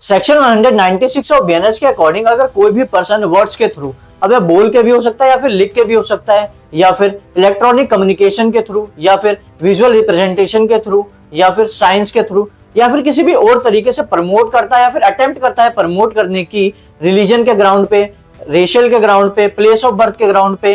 Section 196 of BNS के according अगर कोई भी पर्सन वर्ड्स के थ्रू, अब बोल के भी हो सकता है या फिर लिख के भी हो सकता है, या फिर इलेक्ट्रॉनिक कम्युनिकेशन के थ्रू, या फिर विजुअल रिप्रेजेंटेशन के थ्रू, या फिर साइंस के थ्रू, या फिर किसी भी और तरीके से प्रमोट करता है या फिर अटेम्प्ट करता है प्रमोट करने की, रिलीजन के ग्राउंड पे, रेशियल के ग्राउंड पे, प्लेस ऑफ बर्थ के ग्राउंड पे,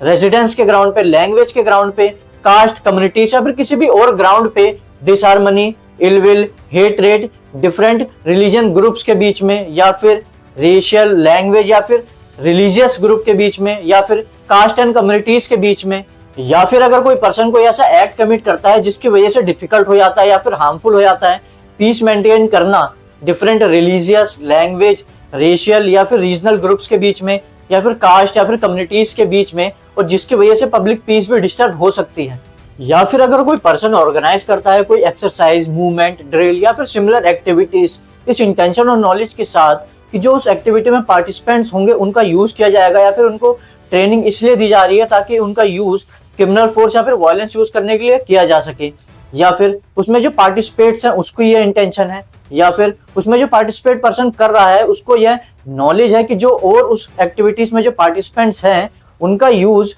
रेजिडेंस के ग्राउंड पे, लैंग्वेज के ग्राउंड पे, कास्ट, कम्युनिटीज या फिर किसी भी और ग्राउंड पे disharmony, ill will, hatred, different religion groups के बीच में, या फिर रेशियल, लैंग्वेज या फिर रिलीजियस ग्रुप के बीच में, या फिर कास्ट एंड कम्युनिटीज के बीच में, या फिर अगर कोई पर्सन कोई ऐसा एक्ट कमिट करता है जिसकी वजह से डिफिकल्ट हो जाता है या फिर हार्मफुल हो जाता है पीस मेंटेन करना डिफरेंट रिलीजियस, लैंग्वेज, रेशियल या फिर रीजनल ग्रुप्स के बीच में, या फिर कास्ट या फिर कम्युनिटीज के बीच में, और जिसकी वजह से पब्लिक पीस भी डिस्टर्ब हो सकती है। या फिर अगर कोई पर्सन ऑर्गेनाइज करता है कोई एक्सरसाइज, मूवमेंट, ड्रिल या फिर सिमिलर एक्टिविटीज इस इंटेंशन और नॉलेज के साथ कि जो उस एक्टिविटी में पार्टिसिपेंट्स होंगे उनका यूज किया जाएगा, या फिर उनको ट्रेनिंग इसलिए दी जा रही है ताकि उनका यूज क्रिमिनल फोर्स या फिर वायलेंस यूज करने के लिए किया जा सके, या फिर उसमें जो पार्टिसिपेट्स हैं उसको ये इंटेंशन है, या फिर उसमें जो पार्टिसिपेट पर्सन कर रहा है उसको यह नॉलेज है कि जो और उस एक्टिविटीज में जो पार्टिसिपेंट्स हैं उनका यूज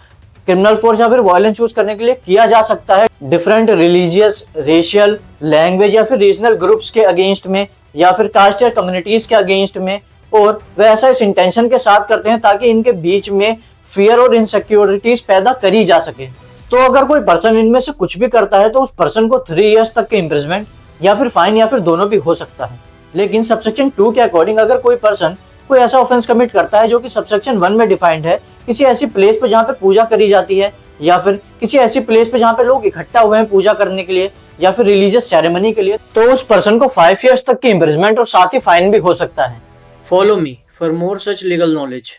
क्रिमिनल फोर्स या फिर वायलेंस यूज करने के लिए किया जा सकता है डिफरेंट रिलीजियस, रेशियल, लैंग्वेज या फिर रीजनल ग्रुप्स के अगेंस्ट में, या फिर कास्ट या कम्युनिटीज के अगेंस्ट में, और वे ऐसा इस इंटेंशन के साथ करते हैं ताकि इनके बीच में फियर और इनसिक्योरिटीज पैदा करी जा सके। तो अगर कोई पर्सन इनमें से कुछ भी करता है तो उस पर्सन को 3 इयर्स तक के इम्प्रिजमेंट या फिर फाइन या फिर दोनों भी हो सकता है। लेकिन सबसेक्शन 2 के अकॉर्डिंग अगर कोई पर्सन कोई ऐसा ऑफेंस कमिट करता है जो कि सबसेक्शन 1 में डिफाइंड है, किसी ऐसी प्लेस पे जहाँ पे पूजा करी जाती है, या फिर किसी ऐसी प्लेस पे जहाँ पे लोग इकट्ठा हुए हैं पूजा करने के लिए या फिर रिलीजियस सेरेमनी के लिए, तो उस पर्सन को 5 इयर्स तक की इम्प्रिजमेंट और साथ ही फाइन भी हो सकता है। Follow me for more such legal knowledge.